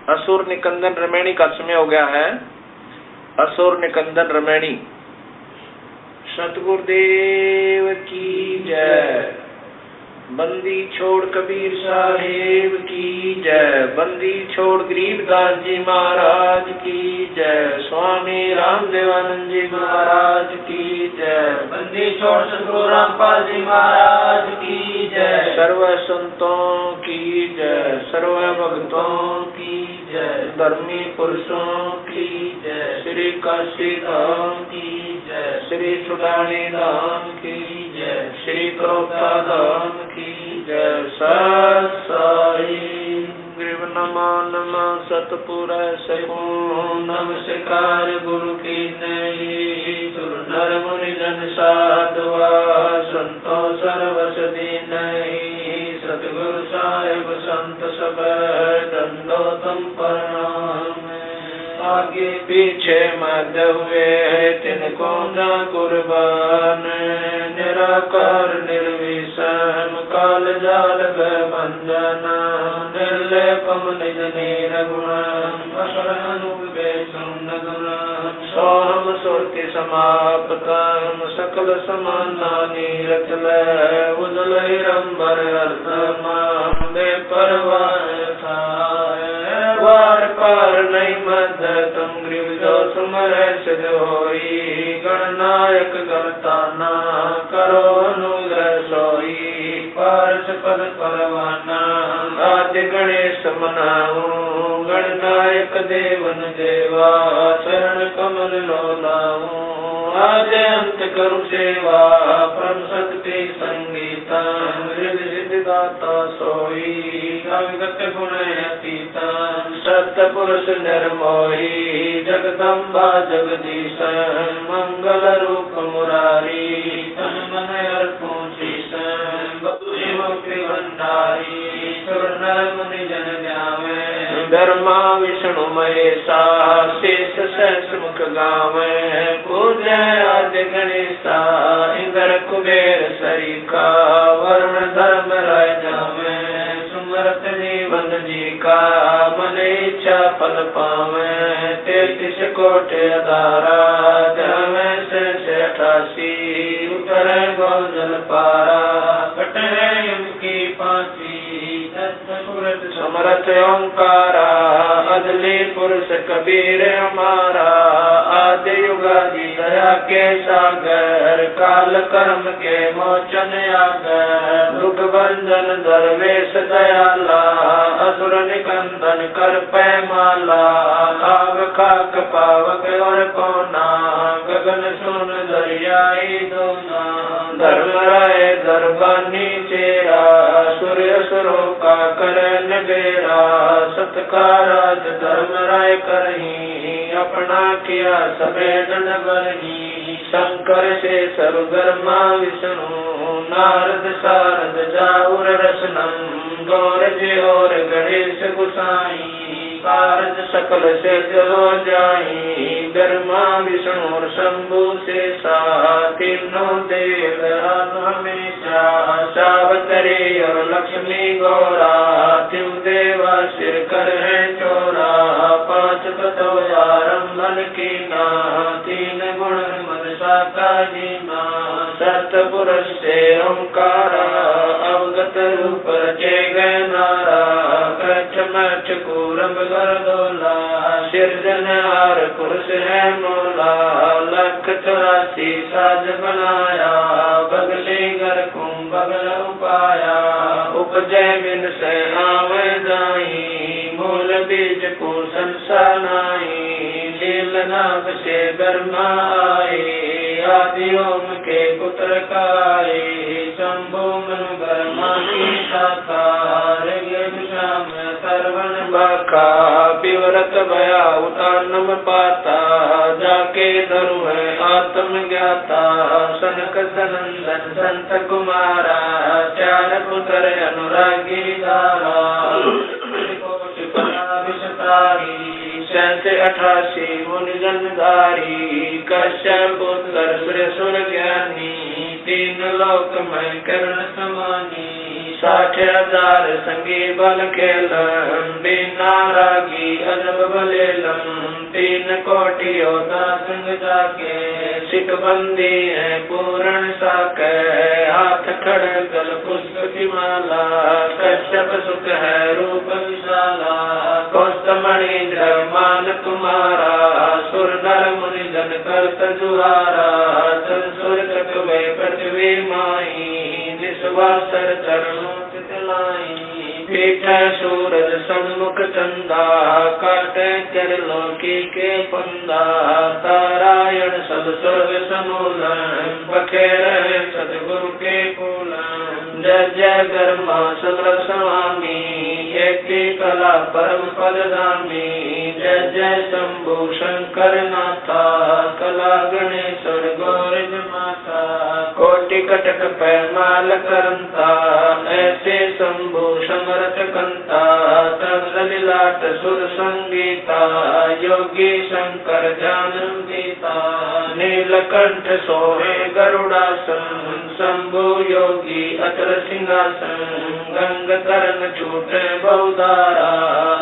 असुर निकंदन रमैनी का समय हो गया है। असुर निकंदन रमैनी। सतगुरुदेव की जय। बंदी छोड़ कबीर साहेब की जय। बंदी छोड़ गरीबदास जी महाराज की जय। स्वामी रामदेवानंद जी महाराज की जय। बंदी छोड़ सतगुरु रामपाल जी महाराज की जय। सर्व संतों की जय। सर्व भक्तों की जय। धर्मी पुरुषों की जय। श्री काशी धाम की जय। श्री सुडानी धाम की जय। श्री करोता धाम की जय। सत साई ग्रीव नमा नमा सतपुर सगुण नमस्कार गुरु की नई। सुर नर मुनि जन साधवा संतो सर्वस दीनहि। सतगुरु साहिब संत सब दंडोतम प्रणाम। आगे पीछे मत हुए तिनको न कुर्बान। निराकार निर्विषम काल जाल भंजन। निर्लेपम निज निर्गुणम असुरनुपेक्षम नगुणम। सोहम सुरति समाप्तम सकल समानानि रचल। उजल हिरंबर अर्धमा बेपरवाह था। वार पार नहीं मद तुम ग्रीव जो सुमर सिद्ध होई। गणनायक गणताना करो अनुग्रह सोई। पारस पद परवाना आदि गणेश मनाऊं। गणनायक देवन देवा चरण कमल लो लाऊं। आज अंत करुँ सेवा परम शक्ति संगीता। हृदय सिद्धिदाता सोई अविगत गुण अतीता। सत्य पुरुष निर्मोही जगदम्बा जगदीश। मंगल रूप मुरारी तन मन अर्पण शीश। बधुरी मुक्ति भंडारी सुर नर मुनि जन ध्यावे। ब्रह्मा विष्णु महेशा शेष सहस मुख गावे। पूज्य आदि गणेशा इंद्र कुबेर सरीखा। वरुण धर्म राय जावे। सुमरत जीवन जी का मन इच्छा फल पावे। 33 कोटि अधारा जमे से 88। उतर गौजल पारा कटे यम की फांसी। समरथ ओंकारा अदली पुरुष कबीर हमारा। आदि युगादि दया के सागर काल कर्म के मोचन आगर। दुख भंजन दरवेश दयाला असुर निकंदन कर पैमाला। आग खाक पावक और पौना गगन सुन दरियाई दोना। धर्म राय दरबानी चेरा सूर्य सुरों का कर नगेरा। सत्काराज धर्म राय करही अपना किया सफेद नगरही। शंकर से सर्वधर्मा विष्णु नारद सारद जाऊर रसनम। गौर जी और गणेश गुसाई कारज सकल से हो जाई। ब्रह्मा विष्णु और शंभु से तीनों देव हमेशा। सावतरी और लक्ष्मी गौरा तिम देवा सिर कर है चोरा। 5 पतो आरंभन की ना 3 गुण मनसा का जीना। सतपुरुष से ओंकारा अवगत रूप रचे गए नारा। कच्छ मच्छ कूरम गर्दोला सिरजनहार पुरुष है मोला। 184 साज बनाया बगली घर कुंभ बगल उपाया। उपजय बिन से आवे जाई मूल बीज को संसानाई। लील नाग से ब्रह्मा आए आदि ओम के पुत्र काए। शंभु मनु ब्रह्मा की शाखा श्याम सर्वन बाका। विवरत भया उतानम पाता जाके धरु है आत्म ज्ञाता। सनक सनंदन संत कुमारा 4 पुत्र अनुरागी धारा। 88 मुनि जनधारी। कश्यप पुत्र सुर ज्ञानी 3 लोक में कर्ण समानी। 60,000 संगी बल खेलन, बिना रागी अजब बलेलन, 3 कोटि योद्धा संग जाके, सिख बंदी है पूर्ण साके, हाथ खड़गल पुष्प की माला, कश्यप सुख है रूप विशाला, कौस्तमणि मान तुम्हारा, सुर नर मुनि जन करत जुहारा, संसुर कटवे पृथ्वी माई, निस्वासर चरणों चितलाई, पीठ सूरज सन्मुख चंदा, काटे कर लोकी के पंदा, तारायण सब स्वर्ग समूलन, बखेर सदगुरु के कूलन, जय जय गर्मा समर स्वामी, एक कला परम पदगामी, जय जय शंभु शंकर नाथा, कला गणेश्वर गौरज माता, कोटि कटक पैमाल करंता, ऐसे शंभु समरथ कंता, तंगलिलाट सुर संगीता, योगी शंकर जानम गीता, नीलकंठ सोहे गरुड़ासन, शंभु योगी अचल सिंहासन, गंग करण छूटे बहुधारा,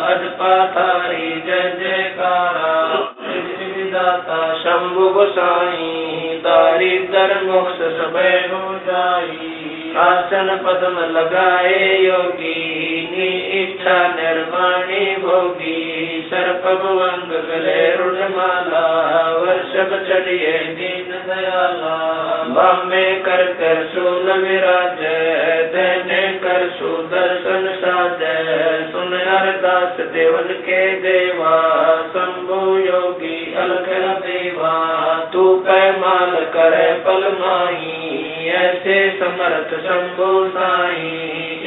अजपाधारी जय जयकारा, दाता शंभु गोसाई, दारिद्र मोक्ष सबे हो जाई, आसन पद्म लगाए योगी, नी इच्छा निर्वाणी भोगी, सर्प भुवंग गले रुणमाला, वर्षभ चढ़िए दीन दयाला, बामे कर कर शूल विराज, देने कर सुदर्शन साजै, सुन अरदास देवन के देवा, शंभु योगी अलग देवा, तू पैमाल करे पल माही, ऐसे समर्थ शंभु साई,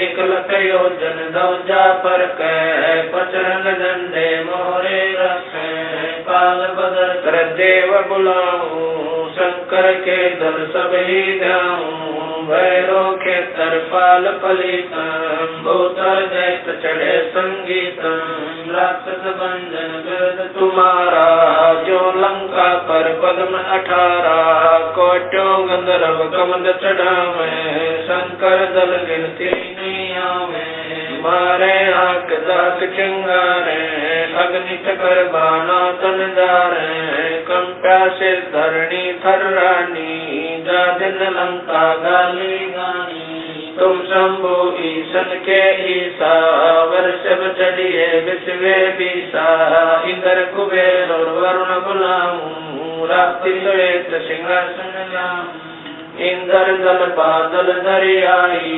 एक लख योजन दौजा पर कै, पचरंग झंडे मोरे रखे, काल बदल कर देव बुलाऊं, शंकर के दल सब ही गाऊं, भैरो के तरपाल पलितम, भूतर दैत चढ़े संगीतम, राक्षस भंजन गर्द तुम्हारा, जो लंका पर पद्म 18, कोटों गंधर्व कमंद चढ़ावे, शंकर दल गिनती नहीं आवे, मारे आंख दाक चिंगारे, अग्नि चकर बाना तन जारे, कंप्या से धरणी थर्रानी, जा दिन लंका गाली गानी, तुम शंभु ईशन के ईसा, वर्षभ चढ़िए विश्वे बीसा, इंद्र कुबेर और वरुण बुलाऊं, रात्रि श्वेत सिंहासन लाऊं, इंद्र दल बादल दरियाई,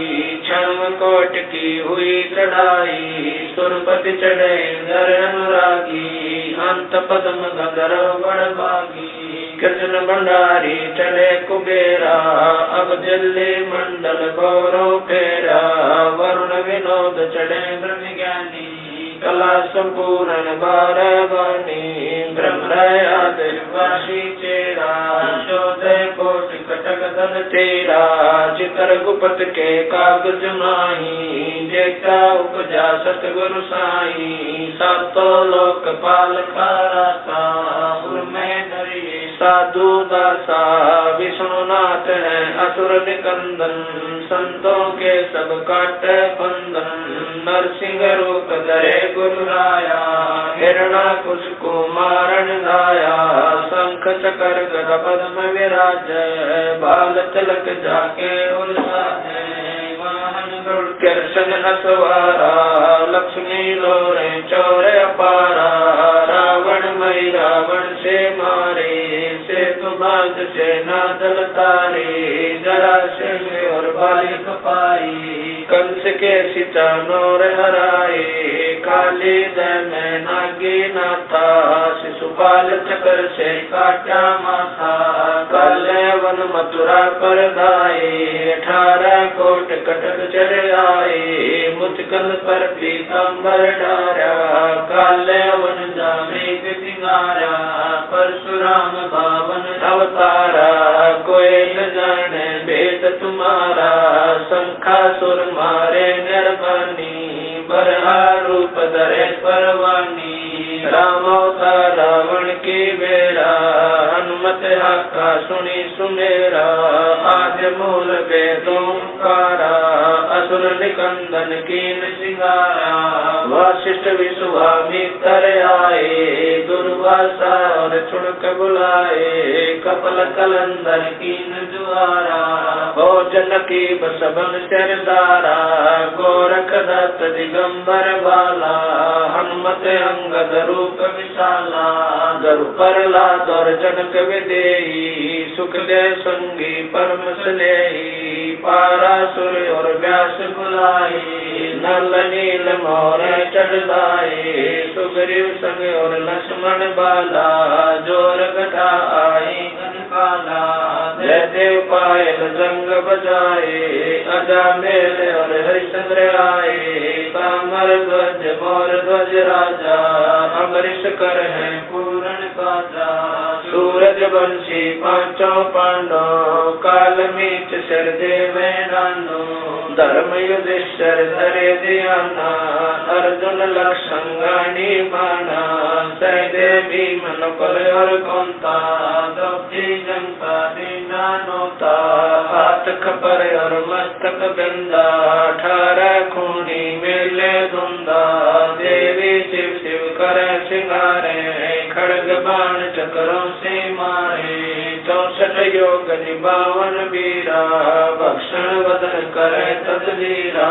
क्षण कोट की हुई चढ़ाई, सुरपति चढ़े इंद्र अनुरागी, अंत पद्म गंधर्व बड़भागी, कृष्ण भंडारी चले कुबेरा, अब दिल्ली मंडल गौरव फेरा, वरुण विनोद चढ़े ब्रह्म ज्ञानी, कला संपूर्ण बारवानी, ब्रह्मयादि चेरा, शोधे कोटि कटक धन तेरा, चितर गुपत के कागज माही, जेता उपजा सतगुरु साई, सातों लोक पाल खाराता, में धरिए साधु दासा, विष्णुनाथ है असुर निकंदन, संतों के सब काटे बंधन, नरसिंह रूप धरे गुरु राया, हिरणाकुश को मारण दाया, शंख चकर गदा पद्म विराज, बाल तिलक जाके उल्लासे, वाहन गरुड़ कृष्ण असवारा, लक्ष्मी लोरे चौरे अपारा, रावण मई रावण से मारे, सेतु बांध से नादल तारे, जरा से और बालिक पाई, कंस के सीता नौर हराए, काली दय में नागी नाथा, शिशुपाल चक्र से काटा माथा, काले वन मथुरा पर गाए, 18 कोट कटक चढ़ आए, मुचकल पर पीताम्बर डारा, काले वन जामे सिंगारा, परशुराम बावन अवतारा, कोई न जाने भेद तुम्हारा, शंखासुर मारे निर्वाणी, बरहा रूप धरे परवानी, राम अवतार रावण की बेड़ा, हनुमत हाका सुनी सुमेरा, आद्य मूल वेदों कारा, असुर निकंदन कीन सिंगारा। वशिष्ठ विश्वामित्र आए दुर्वासा और चुनक बुलाए कपल कलंदर कीन जुआरा। हो जनकी बसबन सरदारा गोरख दत्त दिगंबर बाला। हनुमत अंगद रूप विशाला गरु प्रहलाद और जनक विदेही। सुख दे संगी परम स्नेही पारासुर और व्यास बुलाए। नल नील मोर चढ़ाए सुग्रीव संग और लक्ष्मण बाला। जोर गदा आई काला जय देव पायल जंग बजाए। अजा मेल और हरिश्चंद्र आए कामर ध्वज मोर ध्वज राजा। अमृष कर है पूर्ण काजा। सूरज वंशी पांचों पांडव काल मीच शर देव नानो। धर्म युधिष्ठिर धरे ध्याना अर्जुन लक्षण गानी बाणा। सहदेव भीम नकुल और कुंता द्रौपदी जनता दीना नोता। हाथ खपर और मस्तक बिंदा 18 खूनी मेले धुंधा। देवी शिव शिव कर सिंगारे खड़ग बाण चक्रों से मारे। 64 योग निभावन वीरा भक्षण वदन करे तदवीरा।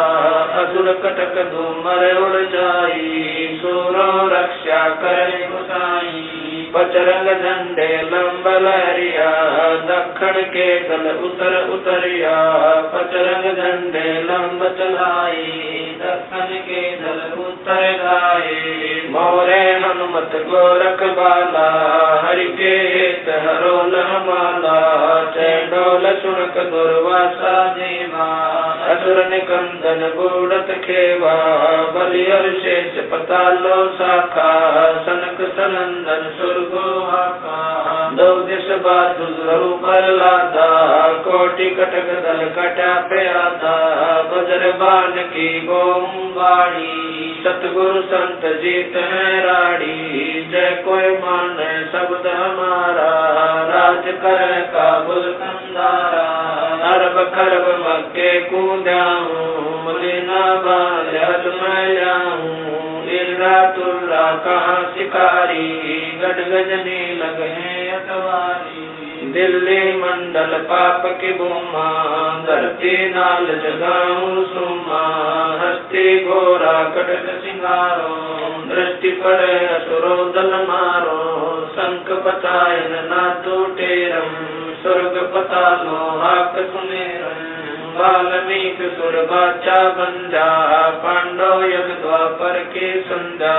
असुर कटक धूमर उड़ जाई सूरो रक्षा करे गुसाई। बजरंग झंडे लंब लहरिया दक्षिण के दल उतर उतरिया। बजरंग झंडे लंब चलाई दक्षिण के दल उतर गाए। मोरे हनुमत गोरख बाला हरि के हित हरोल माला। चंडोल सुनक दुर्वासा देवा असुर निकंदन बूढ़त खेवा। बलि और शेष पतालो शाखा सनक सनंदन सुरगो हाका। दो दिश बाजु पर लादा कोटि कटक दल कटा पे आदा। वज्र बाण की गोम बाड़ी सतगुरु संत जीत है राड़ी। जय कोई मान शब्द हमारा राज कर काबुल कंदारा। अरब खरब मक्के कूदाऊं लीना बाल मैं जाऊं। इर्रा तुर्रा कहाँ शिकारी गढ़ गजनी लगे अतवारी। दिल्ली मंडल पाप की बुमा धरती नाल जगाऊं सुमा। हस्ती घोरा कटक सिंगारो दृष्टि पड़े असुरो दल मारो। शंख पतायन ना टूटेरम स्वर्ग पतालो हाक सुनेरम। वाल्मीक सुर बाचा बंजा पांडव यग द्वापर के संजा।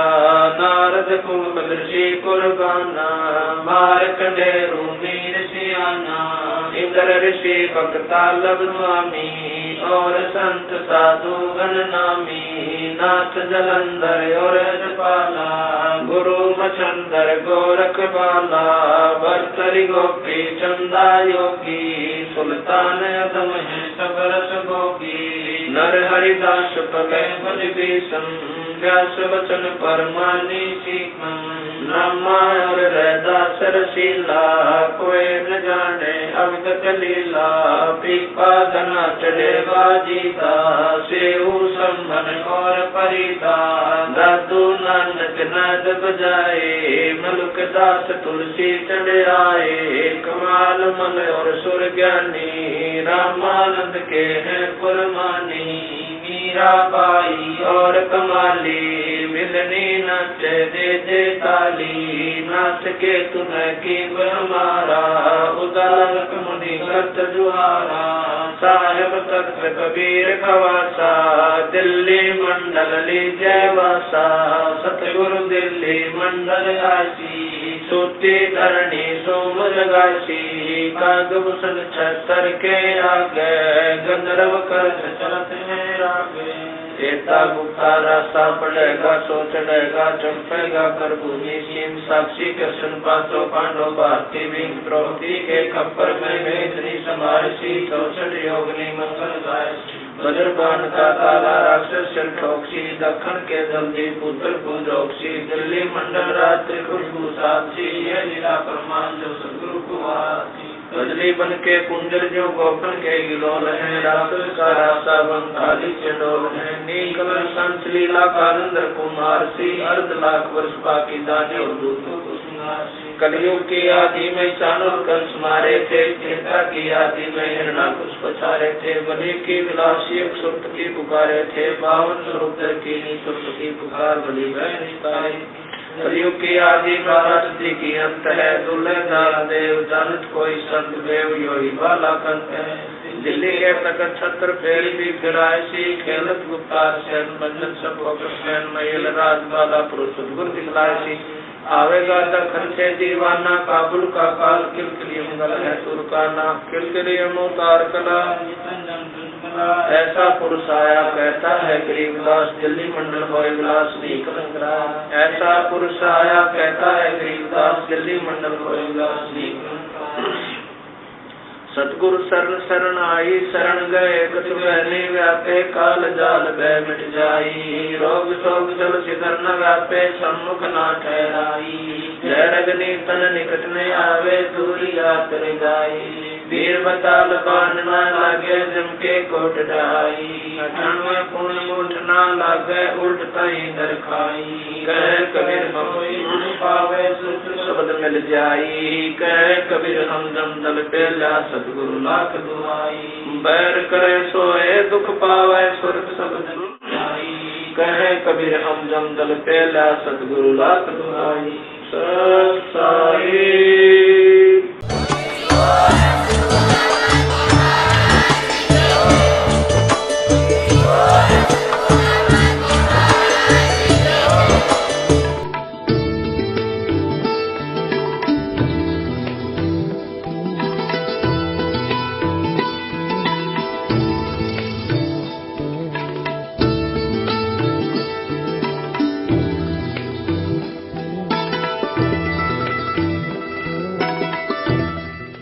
नारद कुल ऋषि कुर्बाना मार्कंडेय मीर सियाना। इंद्र ऋषि भक्तालब स्वामी और संत साधु गण नामी। नाथ जलंधर और पाला गुरु मचंदर गोरख बाला। भर्तरी गोपी चंदा योगी सुल्तान अदम है सब रस भोगी। नर हरिदास पले बल भीषम व्यास वचन परमानी सीखम। ब्रह्मा और रैदास रसीला कोई न जाने अवगत लीला। पीपा धना चढ़े बाजीता सेऊ संभन और परिता। दादू नानक नाद बजाए मलुक दास तुलसी चढ़ आए। कमाल मल और सुर ज्ञानी रामानंद के हैं पुरमानी। मीरा बाई और कमाली मिलनी नच दे दे ताली। नाच के तुम्हें की हमारा उदारक मुनि करत जुहारा। साहेब तख्त कबीर खवासा दिल्ली मंडल लीजय वासा। सतगुरु दिल्ली मंडल आसी सूती धरणी सोम जगासी। कागभूषण छतर के आगे गंधर्व कर चलत है रागे। एता गुप्ता रास्ता पड़ेगा सो चढ़ेगा चंपेगा कर भूमि सीम। साक्षी कृष्ण पांचों पांडव भारती भीम द्रौपदी के खप्पर में वेदनी समारसी। 64 योगनी मंगल गाय वज्रबाण का ताला राक्षस चल ठोकसी। दक्षिण के जल्दी पुत्र पूजोक्सी। दिल्ली मंडल रात्रि खुशबू साक्षी। ये लीला प्रमाण जो सदगुरु को आती। कजली बन के कुंजर जो गोपन के गिलोल है, रासुल का रासा बन थाली चंडोल है, नील संत लीला कालंदर कुमार सी, अर्ध लाख वर्ष बाकी दाने और दूतों को सिंगार सी। कलयुग की आदि में चाणूर कंस मारे थे, त्रेता की आदि में हिरणाकुश पछारे थे, बलि की विलासी सुरपति पुकारे थे, 52 स्वरूप की सुरपति पुकार बलि वह निस्तारे। कलयुग की आदि 12 तिथि की अंत है, दुल्हे दाल देव जानत कोई संत देव, योही बाला कंत है। दिल्ली के तकत छत्र फेर भी फिराय सी, खेलत गुप्तार सैन बंधन सब कृष्ण महिल राज बाला पुरुष गुर दिखलाय सी। आवेगा दखन से दीवाना, काबुल का काल किलकिली मंगल है तुर्काना, किलकिली अवतार कला ऐसा पुरुष आया कहता है गरीबदास, दिल्ली मंडल होए विलास नहीं कलंकरा। ऐसा पुरुष आया कहता है गरीबदास, दिल्ली मंडल होए विलास नहीं कलंकरा। सतगुरु शरण शरण आई, शरण गए कछु बहने व्यापे, काल जाल भय मिट जाई, रोग शोक जल सिधर न व्यापे, सम्मुख ना ठहराई। जय रगनी तन निकट न आवे, दूरी जात रिगाई, वीर बताल बाण न लागे, जम के कोट ढाई, 98 पूर्ण मुठ न लागे, उल्ट तई दर खाई। कह कबीर हम पावे सुख शब्द मिल जाई, कह कबीर हम जम दल पे ला सतगुरु लाख दुआई। बैर करे सोए दुख पावे, सुरत शब्द दुआई, कहे कबीर हम जम दल पे ला सतगुरु लाख दुआई। सत साई